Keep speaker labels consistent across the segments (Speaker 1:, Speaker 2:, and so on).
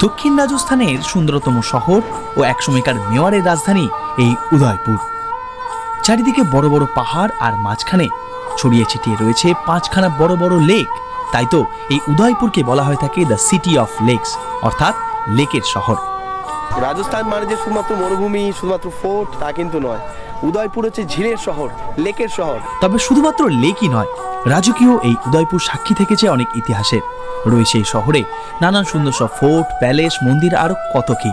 Speaker 1: দক্ষিণ রাজস্থানের সুন্দরতম শহর ও একসময়কার মেওয়ারের রাজধানী এই উদয়পুর। চারিদিকে বড় বড় পাহাড় আর মাঝখানে ছড়িয়ে ছিটিয়ে রয়েছে 5খানা বড় বড় লেক। তাই তো এই উদয়পুরকে বলা হয়ে থাকে দ্য সিটি অফ লেকস, অর্থাৎ লেকের শহর।
Speaker 2: রাজস্থান মানে যে শুধুমাত্র মরুভূমি, শুধুমাত্র ফোর্ট তা কিন্তু নয়। উদয়পুর হচ্ছে ঝিলের শহর, লেকের শহর।
Speaker 1: তবে শুধুমাত্র লেকই নয়, রাজকীয় এই উদয়পুর সাক্ষী থেকেছে অনেক ইতিহাসের। রয়েছে এই শহরে নানান সুন্দর সব ফোর্ট, প্যালেস, মন্দির, আরো কত কি।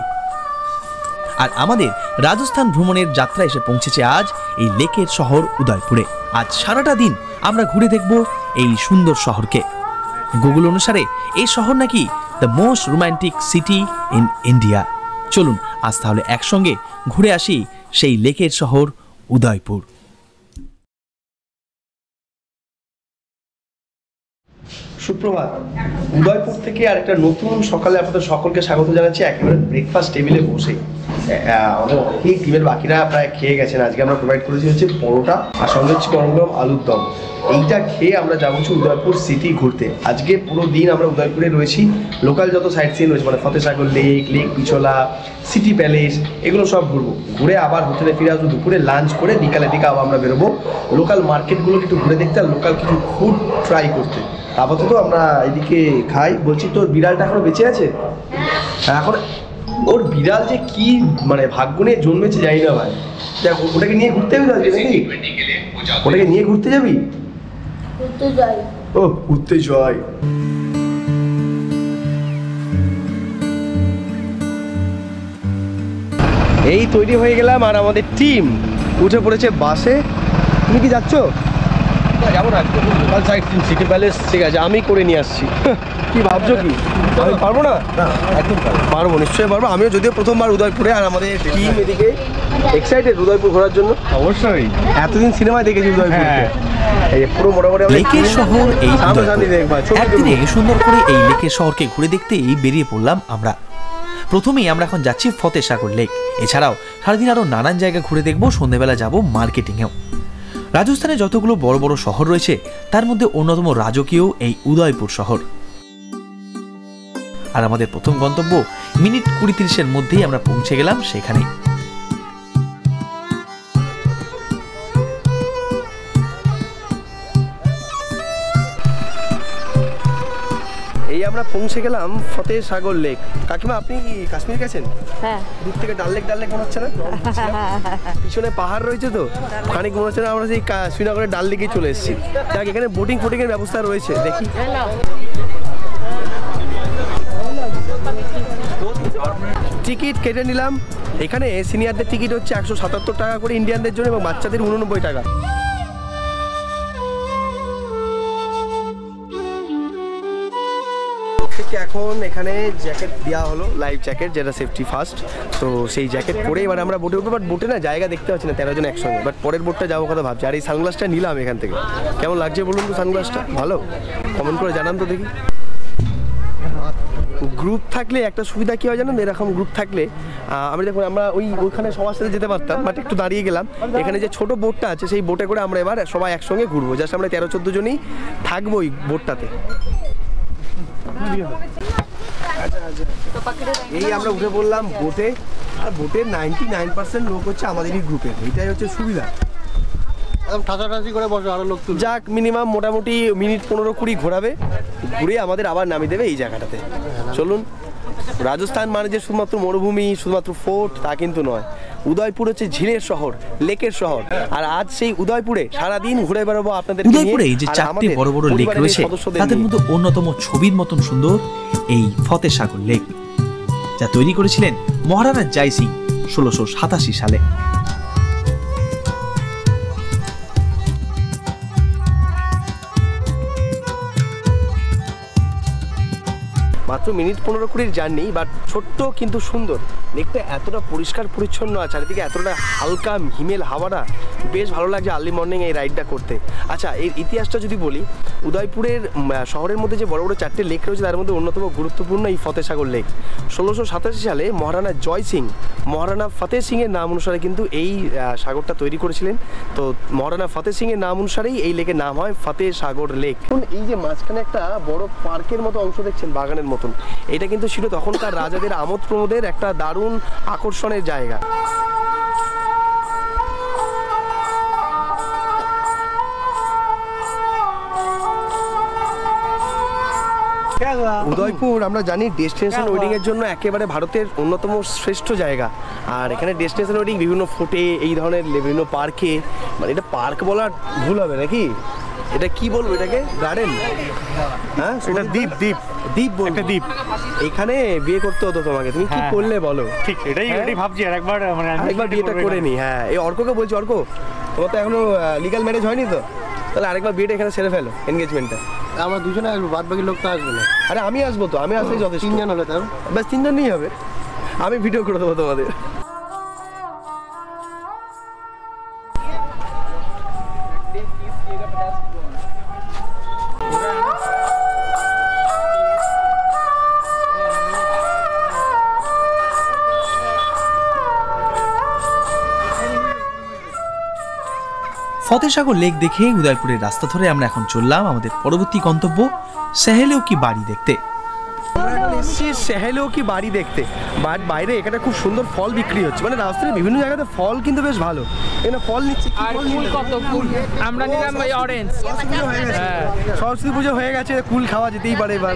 Speaker 1: আর আমাদের রাজস্থান ভ্রমণের যাত্রা এসে পৌঁছেছে আজ এই লেকের শহর উদয়পুরে। আজ সারাটা দিন আমরা ঘুরে দেখব এই সুন্দর শহরকে। গুগল অনুসারে এই শহর নাকি the most romantic city in India. চলুন আজ তাহলে একসঙ্গে ঘুরে আসি সেই লেকের শহর উদয়পুর।
Speaker 2: সুপ্রভাত। উদয়পুর থেকে আর একটা নতুন সকালে আপনাদের সকলকে স্বাগত জানাচ্ছি, একেবারে ব্রেকফাস্ট টেবিলে বসে। আমাদের অনেকেই টিমের বাকিরা প্রায় খেয়ে গেছেন। আজকে আমরা প্রোভাইড করেছি হচ্ছে পরোটা আর সঙ্গে হচ্ছে গরম গরম আলুর দম। এইটা খেয়ে আমরা যাবো হচ্ছে উদয়পুর সিটি ঘুরতে। আজকে পুরো দিন আমরা উদয়পুরে রয়েছি। লোকাল যত সাইট সিন রয়েছে মানে ফতেসাগর লেক, লেক পিছলা, সিটি প্যালেস, এগুলো সব ঘুরবো। ঘুরে আবার হোটেলে ফিরে আসবো, দুপুরে লাঞ্চ করে বিকালের দিকে আবার আমরা বেরোবো লোকাল মার্কেটগুলোকে একটু ঘুরে দেখতে আর লোকাল কিছু ফুড ট্রাই করতে। আপাতত আমরা এদিকে খাই। বলছি তোর বিড়ালটা এখনো বেঁচে আছে? এখন ওর বিড়াল যে কি মানে ভাগ্য নিয়ে জন্মেছে জানি না ভাই। দেখ ওটাকে নিয়ে ঘুরতে যাবি আজকে নাকি? ওটাকে নিয়ে ঘুরতে যাবি? ও ঘুরতে যাই। এই তৈরি হয়ে গেলাম আর আমাদের টিম উঠে পড়েছে বাসে। তুমি কি যাচ্ছ? যাবো না, সাইড সিন সিটি প্যালেস। ঠিক আছে, আমি করে নিয়ে আসছি। কি ভাবছো কি আমি পারবো না? একদম পারবো, নিশ্চয়ই পারবো। আমিও যদিও প্রথমবার উদয়পুরে, আর আমাদের টিম এদিকে এক্সাইটেড উদয়পুর ঘোরার জন্য। অবশ্যই, এতদিন সিনেমায় দেখেছি উদয়পুর। এই পুরো মোটামুটি
Speaker 1: লেকের শহর এই একদিনে সুন্দর করে এই লেকের শহরকে ঘুরে দেখতেই বেরিয়ে পড়লাম আমরা। প্রথমেই আমরা এখন যাচ্ছি ফতেসাগর লেক। এছাড়াও সারাদিন আরো নানান জায়গা ঘুরে দেখবো। সন্ধ্যেবেলা যাব মার্কেটিংয়েও। রাজস্থানে যতগুলো বড় বড় শহর রয়েছে তার মধ্যে অন্যতম রাজকীয় এই উদয়পুর শহর। আর আমাদের প্রথম গন্তব্য মিনিট 20-30-এর মধ্যেই আমরা পৌঁছে গেলাম সেখানে।
Speaker 2: এই আমরা পৌঁছে গেলাম ফতেসাগর লেক। কাকিমা আপনি কি কাশ্মীর গেছেন? হ্যাঁ। দূর থেকে ডাল লেক মনে হচ্ছে না? পিছনে পাহাড় রয়েছে তো খানিক মনে হচ্ছে না আমরা সেই শ্রীনগরের ডাল লেকেই চলে এসেছি। দেখ এখানে বোটিং এর ব্যবস্থা রয়েছে, দেখি। টিকিট কেটে নিলাম। এখানে সিনিয়রদের টিকিট হচ্ছে 177 টাকা করে ইন্ডিয়ানদের জন্য, এবং বাচ্চাদের 89 টাকা। এখন এখানে জ্যাকেট দেওয়া হলো, লাইফ জ্যাকেট, যেটা সেফটি ফার্স্ট। তো সেই জ্যাকেট পরে এবার আমরা বোটে উঠবো। বাট বোটে না জায়গা দেখতে পাচ্ছি না 13 জন একসঙ্গে। বাট পরের বোটটা যাবো কথা ভাবছি। আর এই সানগ্লাসটা নিলাম এখান থেকে। কেমন লাগছে বলুন তো সানগ্লাসটা? ভালো? কমেন্ট করে জানান তো দেখি। গ্রুপ থাকলে একটা সুবিধা কী হয় জানেন? এরকম গ্রুপ থাকলে আমি দেখুন আমরা ওইখানে সবার সাথে যেতে পারতাম, বাট একটু দাঁড়িয়ে গেলাম। এখানে যে ছোট বোটটা আছে সেই বোটে করে আমরা এবার সবাই একসঙ্গে ঘুরবো। জাস্ট আমরা 13-14 জনই থাকবো ওই বোটটাতে। এই আমরা উঠে পড়লাম বোটে। আর বোটের 99% লোক হচ্ছে আমাদেরই গ্রুপের। এইটাই হচ্ছে সুবিধা। ঠাসাঠাসি করে বসে আরো লোক যাক, মিনিমাম মোটামুটি মিনিট 15-20 ঘোরাবে। ঘুরে আমাদের আবার নামিয়ে দেবে এই জায়গাটাতে। চলুন। রাজস্থান মানে যে শুধুমাত্র মরুভূমি, শুধুমাত্র ফোর্ট তা কিন্তু নয়। উদয়পুর হচ্ছে ঝিলের শহর, লেকের শহর। আর আজ সেই উদয়পুরে সারাদিন ঘুরে বেড়াবো আপনাদের।
Speaker 1: উদয়পুরে যে 4টি বড় বড় লেক রয়েছে তাদের মধ্যে অন্যতম ছবির মতন সুন্দর এই ফতেসাগর লেক, যা তৈরি করেছিলেন মহারানা জয় সিং 1687 সালে। মাত্র মিনিট 15-20 জার্নি, বাট ছোট্ট কিন্তু সুন্দর। লেকটা এতটা পরিষ্কার পরিচ্ছন্ন আর চারিদিকে এতটা হালকা হিমেল হাওয়াটা বেশ ভালো লাগছে আর্লি মর্নিং এই রাইডটা করতে। আচ্ছা, এর ইতিহাসটা যদি বলি, উদয়পুরের শহরের মধ্যে যে বড় বড় 4টে লেক রয়েছে তার মধ্যে অন্যতম গুরুত্বপূর্ণ এই ফতেসাগর লেক। 1687 সালে মহারানা জয় সিং মহারানা ফতেহ সিংয়ের নাম অনুসারে কিন্তু এই সাগরটা তৈরি করেছিলেন। তো মহারানা ফতেহ সিংয়ের নাম অনুসারেই এই লেকের নাম হয় ফতেসাগর লেক। এই যে মাঝখানে একটা বড় পার্কের মতো অংশ দেখছেন, বাগানের মতো,
Speaker 2: মতন। এটা কিন্তু ছিল তখনকার রাজাদের আমোদ প্রমোদের একটা দারুণ আকর্ষণের জায়গা। উদয়পুর আমরা জানি ডেস্টিনেশন ওয়েডিং এর জন্য একেবারে ভারতের অন্যতম শ্রেষ্ঠ জায়গা। আর এখানে ডেস্টিনেশন ওয়েডিং বিভিন্ন ফোর্টে, এই ধরনের বিভিন্ন পার্কে, মানে এটা পার্ক বলার ভুল হবে নাকি, এটা কি বলবো, এটাকে গার্ডেন, হ্যাঁ এটা দ্বীপ, দ্বীপ দ্বীপ একটা দ্বীপ। এখানে বিয়ে করতে হতো তোমাকে, তুমি কি করলে বলো?
Speaker 3: ঠিক এটাই ভাবছি, আর একবার মানে
Speaker 2: আরেকবার বিয়েটা করে নি। হ্যাঁ, এই অর্ককে বলছি, অর্ক তোমার তো এখনো লিগাল ম্যারেজ হয়নি তো, তাহলে আরেকবার বিয়েটা এখানে সেরে ফেলো, এনগেজমেন্টটা।
Speaker 4: আমরা দুজনে আসবো, বাদ বাকি লোক তো আসবে না।
Speaker 2: আরে আমি আসবো তো, আমি আসলেই যথেষ্ট।
Speaker 4: 3 জন হলে তাও
Speaker 2: ব্যাস 3 জন নিয়ে হবে, আমি ভিডিও করে দেবো তোমাদের।
Speaker 1: ফতেসাগর লেক দেখে উদয়পুরের রাস্তা ধরে আমরা এখন চললাম আমাদের পরবর্তী গন্তব্য সেহেলেও কি বাড়ি দেখতে।
Speaker 2: সেহেলেও কি বাড়ি দেখতে, বাট বাইরে এখানে খুব সুন্দর ফল বিক্রি হচ্ছে, মানে রাস্তায় বিভিন্ন জায়গাতে ফল কিন্তু বেশ ভালো। এখানে ফল নিচ্ছে,
Speaker 5: আর ফুল কত ফুল আমরা নিলাম ওই অরেঞ্জ।
Speaker 2: সরস্বতী পুজো হয়ে গেছে, কুল খাওয়া যেতেই পারে এবার।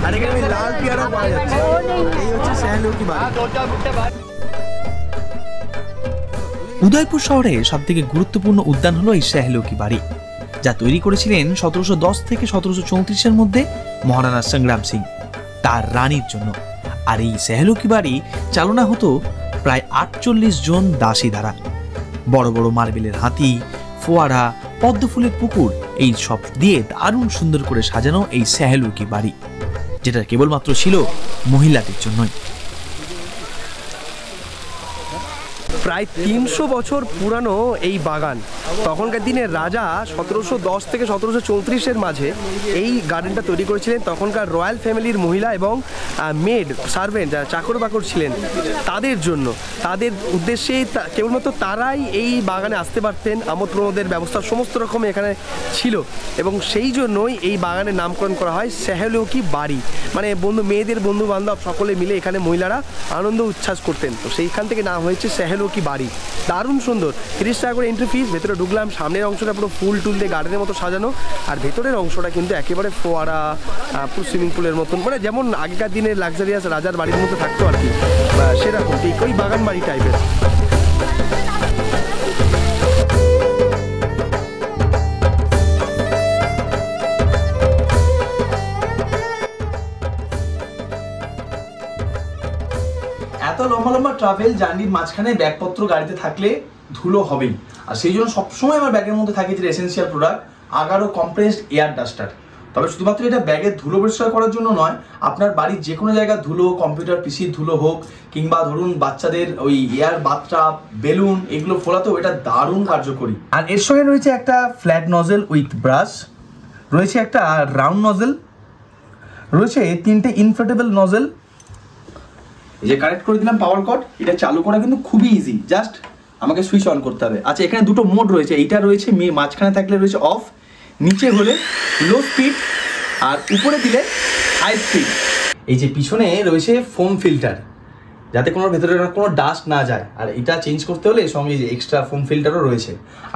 Speaker 2: আর এখানে লাল পেয়ারা পাওয়া যাচ্ছে। এই হচ্ছে সেহেলেও কি বাড়ি।
Speaker 1: উদয়পুর শহরে সব থেকে গুরুত্বপূর্ণ উদ্যান হলো এই সেহেলেও কি বাড়ি, যা তৈরি করেছিলেন 1710 থেকে 1734-এর মধ্যে মহারানা সংগ্রাম সিং তার রানীর জন্য। আর এই সেহেলেও কি বাড়ি চালনা হতো প্রায় 48 জন দাসী দ্বারা। বড় বড় মার্বেলের হাতি, ফোয়ারা, পদ্ম ফুলের পুকুর, এই সব দিয়ে দারুণ সুন্দর করে সাজানো এই সেহেলেও কি বাড়ি, যেটা কেবলমাত্র ছিল মহিলাদের জন্যই।
Speaker 2: প্রায় 300 বছর পুরানো এই বাগান। তখনকার দিনে রাজা 1710 থেকে 1734-এর মাঝে এই গার্ডেনটা তৈরি করেছিলেন। তখনকার রয়্যাল ফ্যামিলির মহিলা এবং মেড, সার্ভেন্ট, যারা চাকর বাকর ছিলেন, তাদের জন্য, তাদের উদ্দেশ্যেই কেবলমাত্র তারাই এই বাগানে আসতে পারতেন। আমোদ প্রমোদের ব্যবস্থা সমস্ত রকম এখানে ছিল, এবং সেই জন্যই এই বাগানের নামকরণ করা হয় সেহেলেও কি বাড়ি। মানে মেয়েদের বন্ধু বান্ধব সকলে মিলে এখানে মহিলারা আনন্দ উচ্ছ্বাস করতেন, তো সেইখান থেকে নাম হয়েছে সেহেলেও কি বাড়ি। দারুণ সুন্দর, 30 টাকা করে এন্ট্রি ফিস। ভেতরে ঢুকলাম, সামনের অংশটা পুরো ফুল টুল দিয়ে গার্ডেনের মতো সাজানো, আর ভেতরের অংশটা কিন্তু একেবারে ফোয়ারা, পুরো সুইমিং পুলের মতন, মানে যেমন আগেকার দিনের লাক্সারিয়াস রাজার বাড়ির মতো থাকতো আর কি, সেরকম ঠিক ওই বাগান বাড়ি টাইপের।
Speaker 1: এত লম্বা লম্বা ট্রাভেল জার্নির মাঝখানে ব্যাগপত্র গাড়িতে থাকলে ধুলো হবেই, আর সেই জন্য সবসময় আমার ব্যাগের মধ্যে থাকে যে এসেন্সিয়াল প্রোডাক্ট আগারো কম্প্রেসড এয়ার ডাস্টার। তবে শুধুমাত্র এটা ব্যাগের ধুলো পরিষ্কার করার জন্য নয়, আপনার বাড়ির যে কোনো জায়গায় ধুলো, কম্পিউটার পিসির ধুলো হোক, কিংবা ধরুন বাচ্চাদের ওই এয়ার বাথটাব, বেলুন, এগুলো ফোলাতেও এটা দারুণ কার্যকরী। আর এর সঙ্গে রয়েছে একটা ফ্ল্যাট নজেল উইথ ব্রাশ, রয়েছে একটা রাউন্ড নজেল, রয়েছে 3টে ইনফ্লেটেবল নজেল। এই যে কানেক্ট করে দিলাম পাওয়ার কর্ড, এটা চালু করা কিন্তু খুবই ইজি, জাস্ট আমাকে সুইচ অন করতে হবে। আচ্ছা, এখানে দুটো মোড রয়েছে, এইটা রয়েছে মাঝখানে থাকলে রয়েছে অফ, নিচে হলে লো স্পিড, আর উপরে দিলে হাই স্পিড। এই যে পিছনে রয়েছে ফোম ফিল্টার, যাতে কোনো ভেতরে কোনো ডাস্ট না যায়, আর এটা চেঞ্জ করতে হলে এর সঙ্গে যে এক্সট্রা ফোম ফিল্টারও রয়েছে।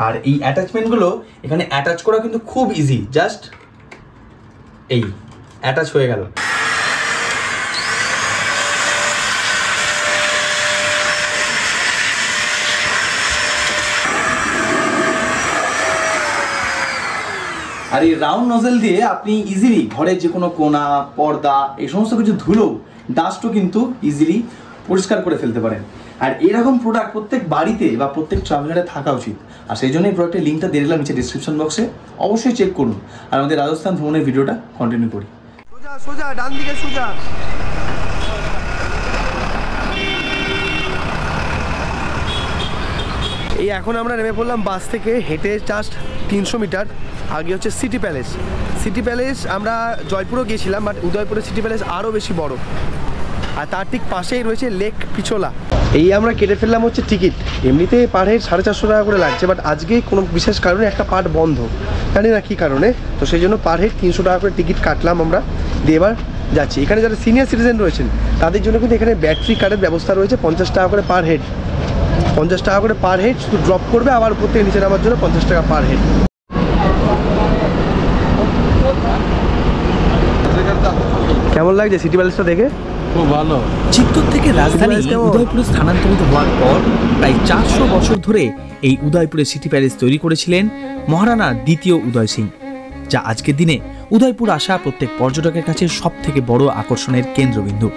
Speaker 1: আর এই অ্যাটাচমেন্টগুলো এখানে অ্যাটাচ করা কিন্তু খুব ইজি, জাস্ট এই অ্যাটাচ হয়ে গেল। আর এই রাউন্ড নজেল দিয়ে আপনি ইজিলি ঘরের যে কোনো কোণা, পর্দা, এই সমস্ত কিছু ধুলো, ডাস্টও কিন্তু ইজিলি পরিষ্কার করে ফেলতে পারেন। আর এরকম প্রোডাক্ট প্রত্যেক বাড়িতে বা প্রত্যেক ট্রাভেলারে থাকা উচিত। আর সেই জন্য এই প্রোডাক্টের লিঙ্কটা দিয়ে দিলাম নিচে ডিসক্রিপশন বক্সে, অবশ্যই চেক করুন। আর আমাদের রাজস্থান ভ্রমণের ভিডিওটা কন্টিনিউ করি।
Speaker 2: সোজা সোজা ডান দিকে সোজা। এই এখন আমরা নেমে পড়লাম বাস থেকে, হেঁটে জাস্ট 300 মিটার আগে হচ্ছে সিটি প্যালেস। সিটি প্যালেস আমরা জয়পুরও গিয়েছিলাম, বাট উদয়পুরের সিটি প্যালেস আরও বেশি বড়। আর তার ঠিক পাশেই রয়েছে লেক পিছোলা। এই আমরা কেটে ফেললাম হচ্ছে টিকিট। এমনিতে পার হেড 450 টাকা করে লাগছে, বাট আজকে কোনো বিশেষ কারণে একটা পার্ট বন্ধ, জানি না কী কারণে, তো সেই জন্য পার হেড 300 টাকা করে টিকিট কাটলাম আমরা। দিয়ে এবার যাচ্ছি। এখানে যারা সিনিয়র সিটিজেন রয়েছেন তাদের জন্য কিন্তু এখানে ব্যাটারি কার্ডের ব্যবস্থা রয়েছে, 50 টাকা করে পার হেড, 50 টাকা করে পার হেড, শুধু ড্রপ করবে আবার উপর থেকে নিচে নামার জন্য 50 টাকা পার হেড। কেমন লাগছে সিটি প্যালেসটা দেখে?
Speaker 4: খুব ভালো।
Speaker 1: চিত্তর থেকে রাজধানী উদয়পুরে স্থানান্তরিত হওয়ার পর প্রায় 400 বছর ধরে এই উদয়পুরে সিটি প্যালেস তৈরি করেছিলেন মহারানা দ্বিতীয় উদয় সিং, যা আজকের দিনে উদয়পুর আসা প্রত্যেক পর্যটকের কাছে সব থেকে বড় আকর্ষণের কেন্দ্রবিন্দু।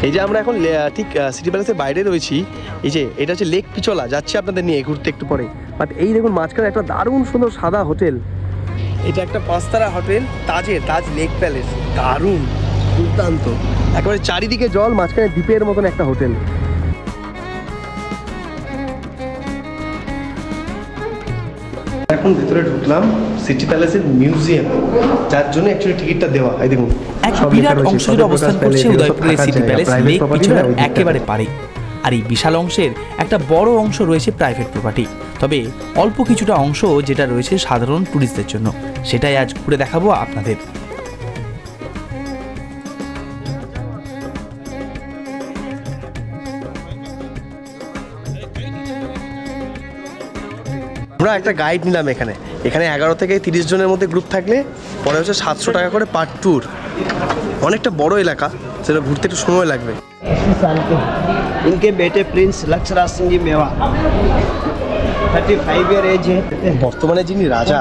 Speaker 2: এই যে আমরা এখন ঠিক সিটি প্যালেসের বাইরে রয়েছি, এই যে এটা হচ্ছে লেক পিছলা, যাচ্ছে আপনাদের নিয়ে ঘুরতে একটু পরে। বাট এই দেখুন মাঝখানে একটা দারুণ সুন্দর সাদা হোটেল, এটা একটা 5 তারা হোটেল, তাজ লেক প্যালেস, দারুণ দুর্দান্ত, একেবারে চারিদিকে জল, মাঝখানে দ্বীপের মতন একটা হোটেল। এখন ভিতরে ঢুকলাম সিটি প্যালেসের মিউজিয়াম, যার জন্য অ্যাকচুয়ালি টিকিটটা দেওয়া। এই দেখুন
Speaker 1: এক বিরাট অংশ জুড়ে অবস্থান করছে উদয়পুরের সিটি প্যালেস লেক পিছলার একেবারে পারে। আর এই বিশাল অংশের একটা বড় অংশ রয়েছে প্রাইভেট প্রপার্টি, তবে অল্প কিছুটা অংশ যেটা রয়েছে সাধারণ টুরিস্টদের জন্য, সেটাই আজ ঘুরে দেখাবো আপনাদের।
Speaker 2: আমরা একটা গাইড নিলাম এখানে 11 থেকে 30 জনের মধ্যে গ্রুপ থাকলে পরে হচ্ছে 700 টাকা করে পার ট্যুর। অনেকটা বড় এলাকা, সেটা ঘুরতে একটু সময় লাগবে।
Speaker 6: इनके बेटे प्रिंस लक्षराज सिंह जी मेवा 35 ईयर एज है।
Speaker 2: বর্তমানে যিনি রাজা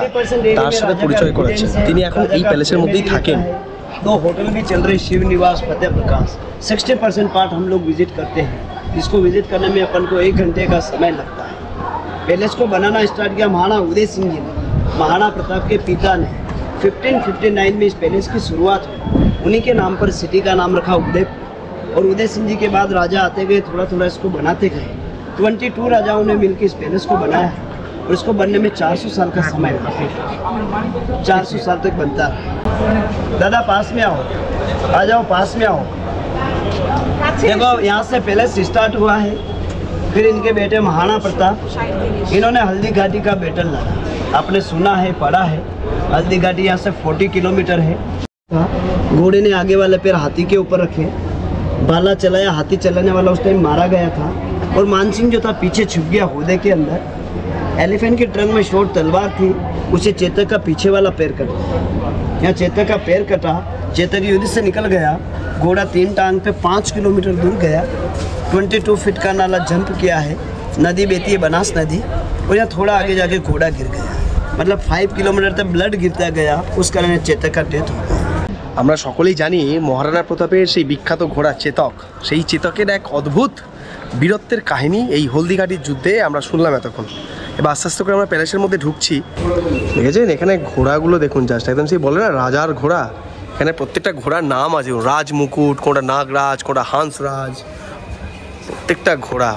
Speaker 2: তার সাথে পরিচয় করাচ্ছেন, তিনি এখন এই প্যালেসের মধ্যেই থাকেন।
Speaker 6: 2 होटल भी चल रहे, शिव निवास, फतेह प्रकाश। 60% पार्ट हम लोग विजिट करते हैं, जिसको विजिट करने में अपन को 1 घंटे का समय लगता है। पैलेस को बनाना स्टार्ट किया महाराणा उदय सिंह जी ने, महाराणा प्रताप के पिता ने। 1559 में इस पैलेस की शुरुआत हुई, उन्हीं के नाम पर सिटी का नाम रखा उदयपुर। और उदय सिंह जी के बाद राजा आते गए, थोड़ा थोड़ा इसको बनाते गए। 22 राजाओं ने मिलकर इस पैलेस को बनाया है, और इसको बनने में 400 साल का समय लगा, 400 साल तक बनता रहा। दादा पास में आओ, आ जाओ पास में आओ। देखो यहाँ से पैलेस स्टार्ट हुआ है, फिर इनके बेटे महाराणा प्रताप, इन्होंने हल्दी घाटी का बैटल लड़ा। आपने सुना है, पढ़ा है। हल्दी घाटी यहाँ से 40 किलोमीटर है। घोड़े ने आगे वाले पैर हाथी के ऊपर रखे, भाला चलाया, हाथी चलाने वाला उस टाइम मारा गया था। और मानसिंह जो था पीछे छुप गया होदे के अंदर। एलिफेंट के ट्रंक में शॉर्ट तलवार थी, उसे चेतक का पीछे वाला पैर कटा। यहाँ चेतक का पैर कटा, चेतक युद्ध से निकल गया। घोड़ा 3 टांग पे 5 किलोमीटर दूर गया। 22 फीट का नाला जंप किया है, नदी बहती है बनास नदी, और यहाँ थोड़ा आगे जाके घोड़ा गिर गया, मतलब 5 किलोमीटर तक ब्लड गिरता गया, उस कारण चेतक का डेथ हो गया।
Speaker 2: আমরা সকলেই জানি মহারাণা প্রতাপের সেই বিখ্যাত ঘোড়া চেতক, সেই চেতকের এক অদ্ভুত বীরত্বের কাহিনী এই হলদিঘাটির যুদ্ধে আমরা শুনলাম এতক্ষণ। এবার আস্তে আস্তে করে আমরা প্যালেসের মধ্যে ঢুকছি। দেখেছেন এখানে ঘোড়াগুলো দেখুন, জাস্ট একদম সেই বলে না রাজার ঘোড়া। এখানে প্রত্যেকটা ঘোড়ার নাম আছে, রাজ মুকুট, কোনটা নাগরাজ, কোনটা হাঁসরাজ, প্রত্যেকটা ঘোড়া,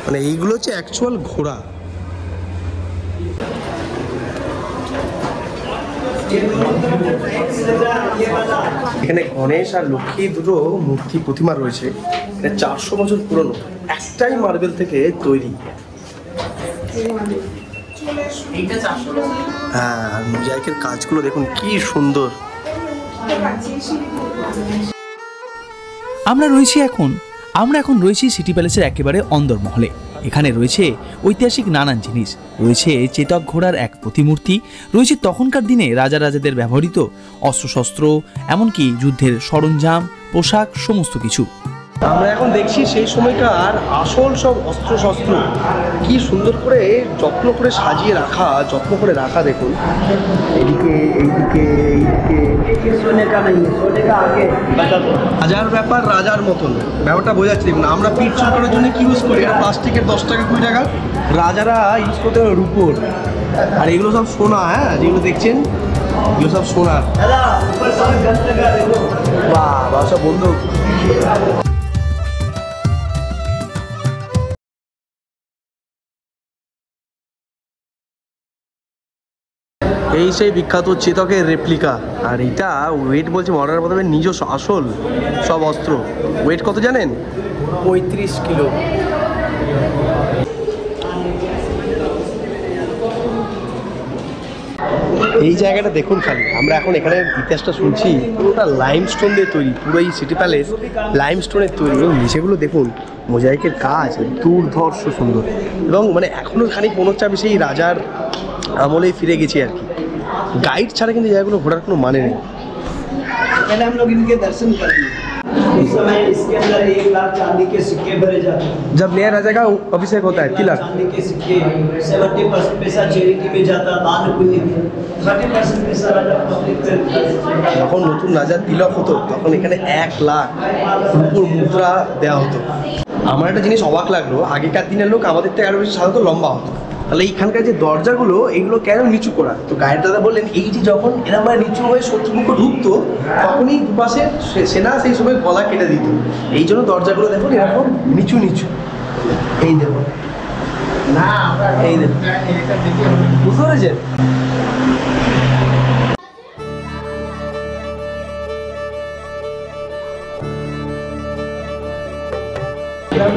Speaker 2: মানে এইগুলো হচ্ছে অ্যাকচুয়াল ঘোড়া। এখানে গণেশ আর লক্ষ্মী দুটো মূর্তি প্রতিমা রয়েছে, এটা 400 বছর পুরনো, একটাই মার্বেল থেকে তৈরি। হ্যাঁ, আর মোজাইকের কাজগুলো দেখুন কি সুন্দর।
Speaker 1: আমরা এখন রয়েছি সিটি প্যালেসের একেবারে অন্দরমহলে। এখানে রয়েছে ঐতিহাসিক নানান জিনিস, রয়েছে চেতক ঘোড়ার এক প্রতিমূর্তি, রয়েছে তখনকার দিনে রাজাদের ব্যবহৃত অস্ত্রশস্ত্র, এমনকি যুদ্ধের সরঞ্জাম, পোশাক, সমস্ত কিছু।
Speaker 2: আমরা এখন দেখছি সেই সময়কার আসল সব অস্ত্রশস্ত্র, কি সুন্দর করে যত্ন করে সাজিয়ে রাখা, যত্ন করে রাখা। দেখুন এইদিকে এইদিকে এইদিকে,
Speaker 6: सोने का नहीं है, सोने का आगे बता दो।
Speaker 2: রাজার ব্যাপার রাজার মতন ব্যাপারটা বোঝাচ্ছে। দেখুন আমরা পিঠ চুলকানোর জন্য কি ইউজ করি, এটা প্লাস্টিকের 10 টাকা 20 টাকা, রাজারা ইউজ করতে রূপোর। আর এগুলো সব সোনা, হ্যাঁ যেগুলো দেখছেন এগুলো সব সোনার।
Speaker 6: दादा ऊपर से गन लगा देखो।
Speaker 2: বাহ, সব বন্দুক। এই সেই বিখ্যাত চেতকের রেপ্লিকা, আর এটা ওয়েট বলছে মহারাণা প্রতাপের নিজস্ব আসল সব অস্ত্র। ওয়েট কত জানেন? 35 কিলো। এই জায়গাটা দেখুন খালি, আমরা এখন এখানে ইতিহাসটা শুনছি, পুরোটা লাইমস্টোন দিয়ে তৈরি, পুরো এই সিটি প্যালেস লাইমস্টোনের তৈরি এবং নিচেগুলো দেখুন মোজাইকের কাজ দুর্ধর্ষ সুন্দর এবং মানে এখনও খানিক মনে হচ্ছে আমি সেই রাজার আমলেই ফিরে গেছি আর কি। গাইড ছাড়া কিন্তু এই জায়গাগুলো ঘোরার কোনো মানে নেই।
Speaker 6: पहले हम लोग इनके दर्शन करेंगे। उस समय इसके अंदर 1 लाख चांदी के सिक्के भरे जाते हैं।
Speaker 2: जब नया राजा का अभिषेक होता है तिलक,
Speaker 6: चांदी के सिक्के 70% पैसा चैरिटी में जाता, दान पुण्य में 30% पैसा राजा पब्लिक पे।
Speaker 2: যখন নতুন রাজার তিলক হতো তখন এখানে 1 লাখ রূপোর মুদ্রা দেওয়া হতো। আমার একটা জিনিস অবাক লাগলো, আগেকার দিনের লোক আমাদের থেকে আরো বেশি সাধারণত লম্বা হতো, তাহলে এইখানকার যে দরজাগুলো এগুলো কেন নিচু করা? তো গাইড দাদা বললেন এই যে যখন এরকম নিচু হয়ে শত্রুমুখ ঢুকতো তখনই দুপাশে সেনা সেই সময় গলা কেটে দিত, এই জন্য দরজাগুলো দেখুন এরকম নিচু নিচু। এই দেখুন, এই দেখুন, বুঝতে পেরেছেন?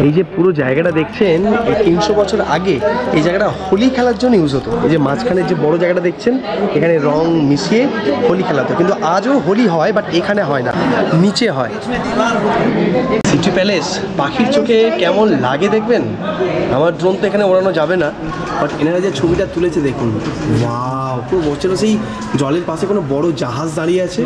Speaker 2: এই যে পুরো জায়গাটা দেখছেন 300 বছর আগে এই জায়গাটা হোলি খেলার জন্য ইউজ হতো। এই যে মাঝখানে যে বড় জায়গাটা দেখছেন এখানে রং মিশিয়ে হোলি খেলা হতো, কিন্তু আজও হোলি হয় বাট এখানে হয় না, নিচে হয়। সিটি প্যালেস পাখির চোখে কেমন লাগে দেখবেন। আমার ড্রোন তো এখানে ওড়ানো যাবে না, বাট এনারা যে ছবিটা তুলেছে দেখুন, ওয়াও, পুরো বলছিল সেই জলের পাশে কোনো বড় জাহাজ দাঁড়িয়ে আছে,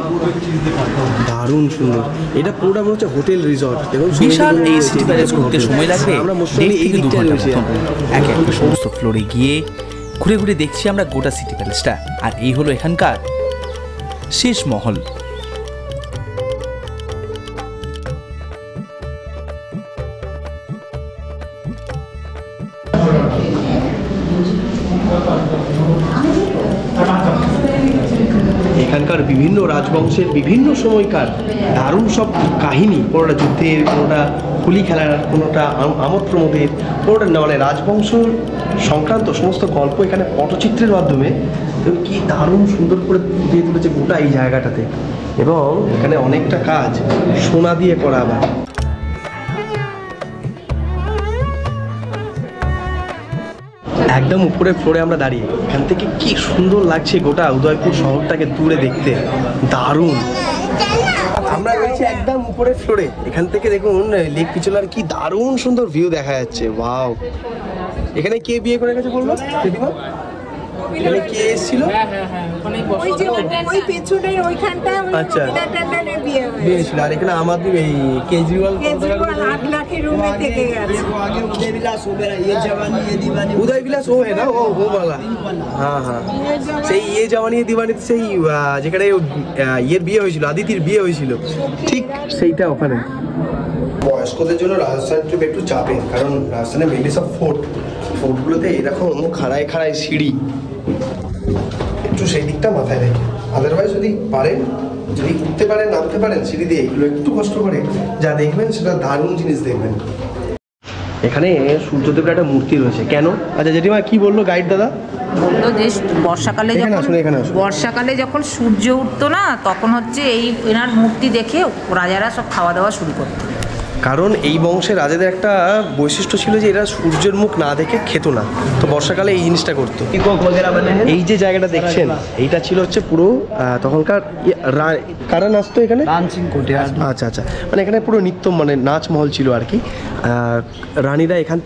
Speaker 2: দারুণ সুন্দর। এটা পুরোটা মনে হচ্ছে হোটেল রিসর্ট। দেখুন
Speaker 1: বিশাল এই সিটি প্যালেস ঘুরতে সময় লাগবে 1.5 থেকে 2 ঘন্টা মতো। একে একে সমস্ত ফ্লোরে গিয়ে ঘুরে ঘুরে দেখছি আমরা গোটা সিটি প্যালেসটা, আর এই হলো এখানকার শেষ মহল।
Speaker 2: এখানকার বিভিন্ন রাজবংশের বিভিন্ন সময়কার দারুণ সব কাহিনী, কোনোটা যুদ্ধের, কোনোটা হোলি খেলার, কোনোটা আমোদ প্রমোদের, কোনোটা মানে রাজবংশ সংক্রান্ত সমস্ত গল্প এখানে পটচিত্রের মাধ্যমে কি দারুণ সুন্দর করে ফুটিয়ে তুলেছে গোটা এই জায়গাটাতে। এবং এখানে অনেকটা কাজ সোনা দিয়ে করা আবার। একদম উপরে ফ্লোরে আমরা দাঁড়িয়ে, এখান থেকে কি সুন্দর লাগছে গোটা উদয়পুর শহরটাকে দূরে দেখতে, দারুণ। আমরা রয়েছি একদম উপরে ফ্লোরে, এখান থেকে দেখুন লেক পিছলার কি দারুণ সুন্দর ভিউ দেখা যাচ্ছে। ওয়াও, এখানে কে বিয়ে করে গেছে বললো দিদিমা? এখানে কে এসেছিল? আচ্ছা, বিয়ে ছিল। আর এখানে আমাদের এই কেজরিওয়াল উদয় বিলাস ও হ্যাঁ না, ও বলা, হ্যাঁ হ্যাঁ, সেই ইয়ে জওয়ানি দিওয়ানিতে সেই যেখানে ইয়ের বিয়ে হয়েছিল, আদিতির বিয়ে হয়েছিল, ঠিক সেইটা ওখানে। বয়স্কদের জন্য রাজস্থান ট্রিপ একটু চাপে, কারণ রাজস্থানে মেনলি সব ফোর্টগুলোতে এরকম খাড়ায় খাড়ায় সিঁড়ি, একটু সেই দিকটা মাথায় রেখে। আদারওয়াইজ যদি পারেন, যদি উঠতে পারেন, নামতে পারেন সিঁড়ি দিয়ে, এগুলো একটু কষ্ট করে যা দেখবেন সেটা দারুণ জিনিস দেখবেন। এখানে সূর্যদেবের একটা মূর্তি রয়েছে, কেন? আচ্ছা জেঠিমা কি বললো গাইড দাদা?
Speaker 7: বললো যে বর্ষাকালে বর্ষাকালে যখন সূর্য উঠতো না, তখন হচ্ছে এই এনার মূর্তি দেখে রাজারা সব খাওয়া দাওয়া শুরু করতো।
Speaker 2: কারণ এই বংশের রাজাদের একটা বৈশিষ্ট্য ছিল যে এরা সূর্যের মুখ না দেখে খেত না, তো বর্ষাকালে এই জিনিসটা করতো। এই যে জায়গাটা দেখছেন এইটা ছিল হচ্ছে পুরো তখনকার কারা নাচতো এখানে, আচ্ছা আচ্ছা, মানে এখানে পুরো নৃত্য মানে নাচ মহল ছিল আর কি। রানীরা এখান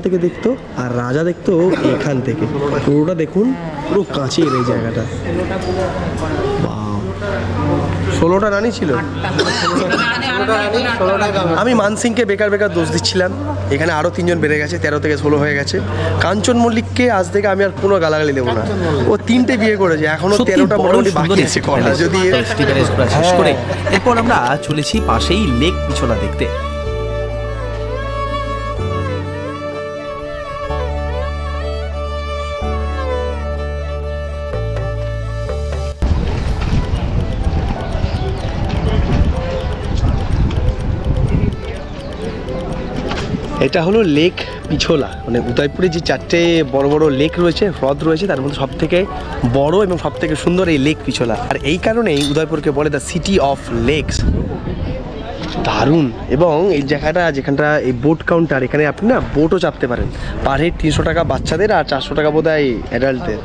Speaker 2: থেকে দেখতো, আর রাজা দেখতো এখান থেকে। পুরোটা দেখুন, পুরো কাঁচের এই জায়গাটা। 16টা রানী ছিল। আমি মানসিংকে বেকার দোষ দিচ্ছিলাম, এখানে আরও 3 জন বেড়ে গেছে, 13 থেকে 16 হয়ে গেছে। কাঞ্চন মল্লিককে আজ থেকে আমি আর কোনো গালাগালি দেবো না, ও 3টে বিয়ে করেছে, এখনো 13টা মোটামুটি বাকি আছে করা। যদি
Speaker 1: শেষ করে এরপর আমরা চলেছি পাশেই লেক পিছলা দেখতে।
Speaker 2: এটা হলো লেক পিছোলা, মানে উদয়পুরে যে 4টে বড় বড় লেক রয়েছে, হ্রদ রয়েছে, তার মধ্যে সবথেকে বড় এবং সবথেকে সুন্দর এই লেক পিছোলা। আর এই কারণেই উদয়পুরকে বলে দ্য সিটি অফ লেকস। দারুণ। এবং এই জায়গাটা যেখানটা এই বোট কাউন্টার, এখানে আপনি না বোটও চাপতে পারেন। পার হেড 300 টাকা বাচ্চাদের আর 400 টাকা বোধ হয় অ্যাডাল্টদের।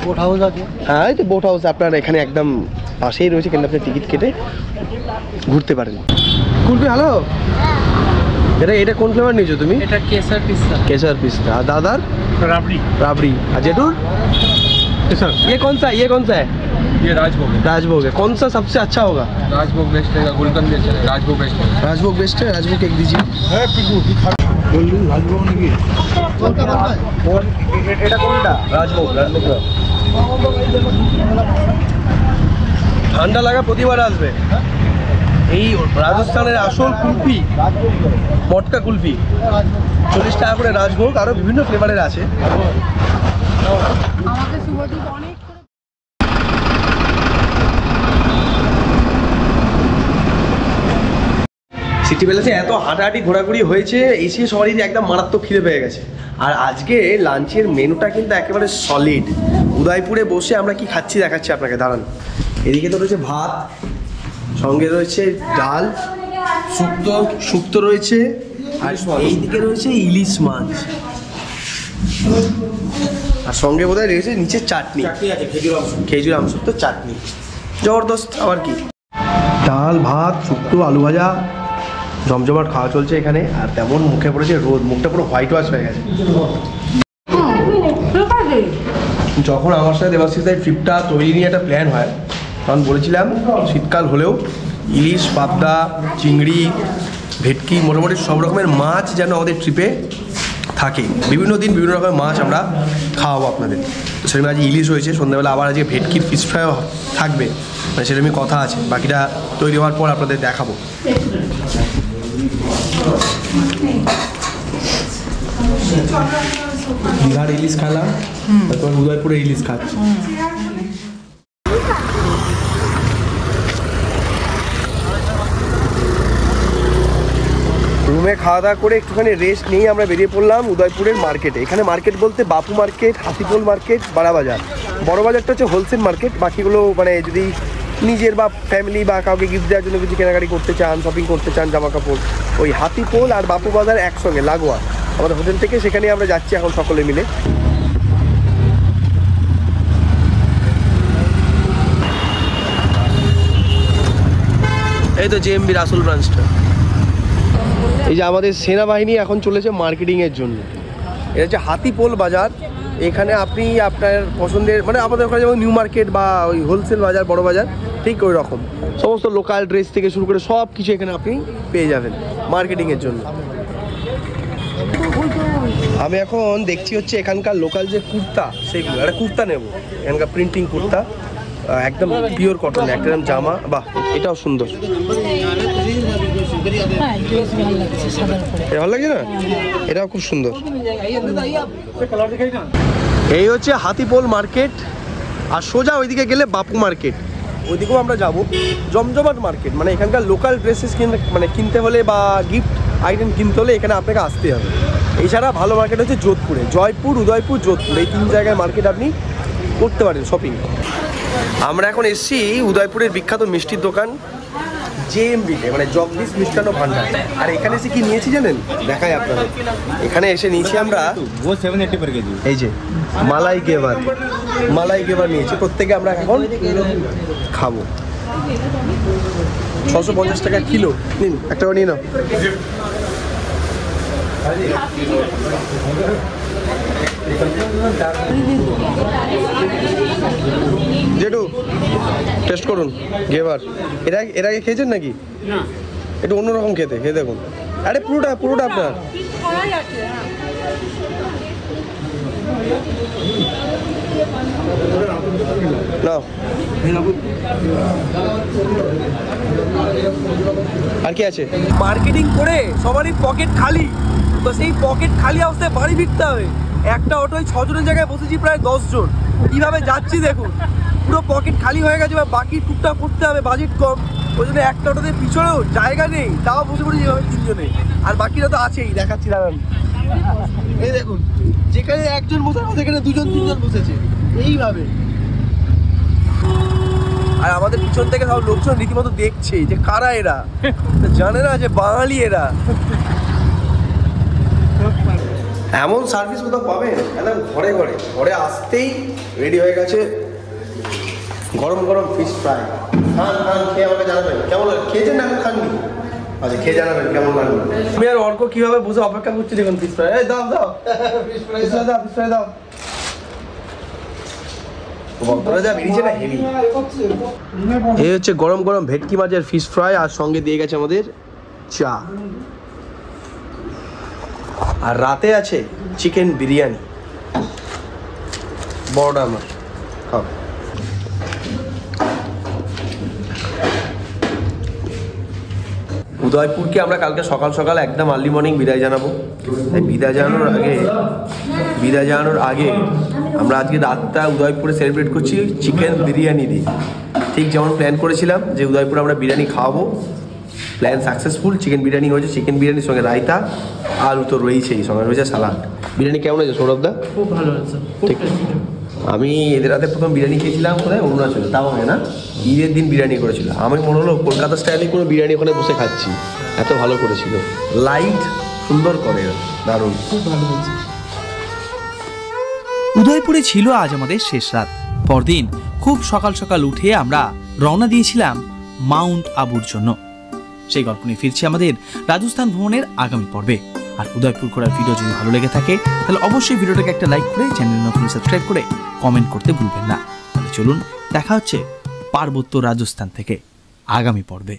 Speaker 4: বোট হাউস আছে।
Speaker 2: হ্যাঁ, এই তো বোট হাউস আপনার এখানে একদম পাশেই রয়েছে, কিন্তু আপনি টিকিট কেটে ঘুরতে পারেন। কুলফি হ্যালো, এটা কোন ফ্লেভার নিয়েছো তুমি?
Speaker 5: এটা কেসার পিস্তা।
Speaker 2: केसर पिस्ता। আর দাদার?
Speaker 3: राबड़ी।
Speaker 2: राबड़ी। और जेठूर?
Speaker 3: केसर।
Speaker 2: ये कौन सा है?
Speaker 3: ये राजभोग है।
Speaker 2: राजभोग है। कौन सा सबसे अच्छा होगा?
Speaker 3: राजभोग बेस्ट है, गुलकंद बेस्ट है, राजभोग बेस्ट है।
Speaker 2: राजभोग बेस्ट है। राजभोग एक दीजिए।
Speaker 3: राजभोग नहीं
Speaker 2: এটা কোনটা? রাজভোগ। ঠান্ডা লাগা প্রতিবার আসবে। এই রাজস্থানের আসল কুলফি, মটকা কুলফি 40 টাকা করে রাজভোগ, আরো বিভিন্ন ফ্লেভারের আছে। সিটি প্যালেসে এত হাঁটাহাঁটি ঘোরাঘুরি হয়েছে, এসে সবারই একদম মারাত্মক খিদে পেয়ে গেছে। আর আজকে লাঞ্চের মেনুটা কিন্তু একেবারে সলিড। উদয়পুরে বসে আমরা কি খাচ্ছি দেখাচ্ছি আপনাকে, দাঁড়ান। এদিকে তো রয়েছে ভাত, সঙ্গে রয়েছে ডাল, শুক্তো রয়েছে, আর এইদিকে রয়েছে ইলিশ মাছ, আর সঙ্গে বোধহয় রয়েছে নিচে চাটনি, খেজুর আমসত্ব চাটনি, জবরদস্ত। আবার কি ডাল ভাত শুক্তো আলু ভাজা, জমজমাট খাওয়া চলছে এখানে। আর তেমন মুখে পড়েছে রোদ, মুখটা পুরো হোয়াইট ওয়াশ হয়ে গেছে। যখন আমার সাথে দেবাশিসের ট্রিপটা তৈরি নিয়ে একটা প্ল্যান হয়, তখন বলেছিলাম শীতকাল হলেও ইলিশ, পাবদা, চিংড়ি, ভেটকি, মোটামুটি সব রকমের মাছ যেন আমাদের ট্রিপে থাকে। বিভিন্ন দিন বিভিন্ন রকমের মাছ আমরা খাওয়াবো আপনাদের। তো সেরকম আজ ইলিশ হয়েছে, সন্ধ্যাবেলা আবার আজকে ভেটকির ফিশ ফ্রাইও থাকবে, মানে সেরকমই কথা আছে। বাকিটা তৈরি হওয়ার পর আপনাদের দেখাবো। দীঘার ইলিশ খেলাম, তারপর উদয়পুরে ইলিশ খাচ্ছি। রুমে খাওয়া দাওয়া করে একটুখানি রেস্ট নিয়ে আমরা বেরিয়ে পড়লাম উদয়পুরের মার্কেটে। এখানে মার্কেট বলতে বাপু মার্কেট, হাতিপোল মার্কেট, বাড়া বাজার। বড় বাজারটা হচ্ছে হোলসেল মার্কেট, বাকিগুলো মানে যদি নিজের বা ফ্যামিলি বা কাউকে গিফট দেওয়ার জন্য কিছু কেনাকাটি করতে চান, শপিং করতে চান, জামা কাপড়, ওই হাতিপোল আর বাপু বাজার একসঙ্গে লাগোয়া আমাদের হোটেল থেকে। সেখানে আমরা যাচ্ছি এখন সকলে মিলে। এই তো জেএমবির আসল ব্রাঞ্চটা। এই যে আমাদের সেনাবাহিনী এখন চলেছে মার্কেটিংয়ের জন্য। এটা হচ্ছে হাতিপোল বাজার। এখানে আপনি আপনার পছন্দের, মানে আমাদের ওখানে যেমন নিউ মার্কেট বা ওই হোলসেল বাজার, বড় বাজার, ঠিক ওই রকম সমস্ত লোকাল ড্রেস থেকে শুরু করে সব কিছু এখানে আপনি পেয়ে যাবেন মার্কেটিংয়ের জন্য। আমি এখন দেখছি হচ্ছে এখানকার লোকাল যে কুর্তা, সেগুলো একটা কুর্তা নেব, এখানকার প্রিন্টিং কুর্তা, একদম পিওর কটন, একদম জামা। বাহ, এটাও সুন্দর, ভালো লাগছে না? এটাও খুব সুন্দর। এই হচ্ছে হাতিপোল মার্কেট, আর সোজা ওইদিকে গেলে বাপু মার্কেট, ওইদিকেও আমরা যাব। জমজমাট মার্কেট, মানে এখানকার লোকাল ড্রেসেস কিনতে হলে বা গিফট আইটেম কিনতে হলে এখানে আপনাকে আসতে হবে। এছাড়া ভালো মার্কেট হচ্ছে যোধপুরে, জয়পুর, উদয়পুর, যোধপুর, এই 3 জায়গায় মার্কেট আপনি করতে পারেন শপিং। আমরা এখন এসেছি উদয়পুরের বিখ্যাত মিষ্টির দোকান জেএমবিতে, মানে জগদীশ মিষ্টান্ন ভান্ডার। আর এখানে এসে কি নিয়েছি জানেন, দেখাই আপনাদের। এখানে এসে নিয়েছি আমরা এই যে মালাই গেভার নিয়েছি। প্রত্যেকে আমরা এখন খাবো। 650 টাকা কিলো। নিন, একটা নিয়ে নাও। জেঠু টেস্ট করুন গেভার। এর আগে খেয়েছেন নাকি? একটু অন্যরকম খেয়ে দেখুন। আরে পুরোটা আপনার। নাও। আর কি আছে? মার্কেটিং করে সবারই পকেট খালি, তো সেই পকেট খালি অবস্থায় বাড়ি ফিরতে হবে। একটা অটোয় 6 জনের জায়গায় বসেছি প্রায় 10 জন। কীভাবে যাচ্ছি দেখুন, পুরো পকেট খালি হয়ে গেছে। বা বাকি টুকটাক করতে হবে, বাজেট কম, ওই জন্য একটা অটোতে পিছনেও জায়গা নেই, তাও বসে পড়েছি এভাবে 3 জনে। আর বাকিরা তো আছেই, দেখাচ্ছি দাঁড়ান। এই দেখুন, যেখানে একজন বসে সেখানে 2 জন 3 জন বসেছে এইভাবে। আর আমাদের পিছন থেকে সব লোকজন রীতিমতো দেখছে যে কারা এরা, জানে না যে বাঙালি এরা। এমন সার্ভিস কোথাও পাবেন, একদম ঘরে আসতেই রেডি হয়ে গেছে গরম গরম ফিশ ফ্রাই। খান খান, খেয়ে আমাকে জানাবেন কেমন লাগে। খেয়েছেন না এখন খাননি? আচ্ছা, খেয়ে জানাবেন কেমন লাগলো। আমি আর অর্ক কিভাবে বসে অপেক্ষা করছি দেখুন ফিশ ফ্রাই। এই দাও দাও ফিশ ফ্রাই দাও, ফিশ ফ্রাই দাও। বন্ধুরা যা বেরিয়েছে না হেভি। এই হচ্ছে গরম গরম ভেটকি মাছের ফিশ ফ্রাই, আর সঙ্গে দিয়ে গেছে আমাদের চা। আর রাতে আছে চিকেন বিরিয়ানি, বড়টা আমার খাও। উদয়পুরকে আমরা কালকে সকাল সকাল একদম আর্লি মর্নিং বিদায় জানাবো। তাই বিদায় জানানোর আগে আমরা আজকে রাতটা উদয়পুরে সেলিব্রেট করছি চিকেন বিরিয়ানি দিয়ে। ঠিক যেমন প্ল্যান করেছিলাম যে উদয়পুরে আমরা বিরিয়ানি খাওয়াবো, প্ল্যান সাকসেসফুল। চিকেন বিরিয়ানি হয়েছে, চিকেন বিরিয়ানির সঙ্গে রায়তা, আলু তো রয়েছেই, সঙ্গে রয়েছে সালাড। বিরিয়ানি কেমন হয়েছে সৌরভদা?
Speaker 5: খুব ভালো হয়েছে।
Speaker 2: ঠিক। আমি এদের রাতে প্রথম বিরিয়ানি খেয়েছিলাম কোথায়, অরুণাচলে, তাও হয় না, ঈদের দিন বিরিয়ানি করেছিল। আমি মনে হলো কলকাতা স্টাইলে কোনো বিরিয়ানি ওখানে বসে খাচ্ছি, এত ভালো করেছিল। লাইট সুন্দর করে, দারুণ,
Speaker 5: খুব ভালো হয়েছে।
Speaker 1: উদয়পুরে ছিল আজ আমাদের শেষ রাত। পরদিন খুব সকাল সকাল উঠে আমরা রওনা দিয়েছিলাম মাউন্ট আবুর জন্য। সেই গল্প নিয়ে ফিরছি আমাদের রাজস্থান ভ্রমণের আগামী পর্বে। আর উদয়পুর ঘোরার ভিডিও যদি ভালো লেগে থাকে তাহলে অবশ্যই ভিডিওটাকে একটা লাইক করে চ্যানেল নতুন সাবস্ক্রাইব করে কমেন্ট করতে ভুলবেন না। তাহলে চলুন দেখা হচ্ছে পার্বত্য রাজস্থান থেকে আগামী পর্বে।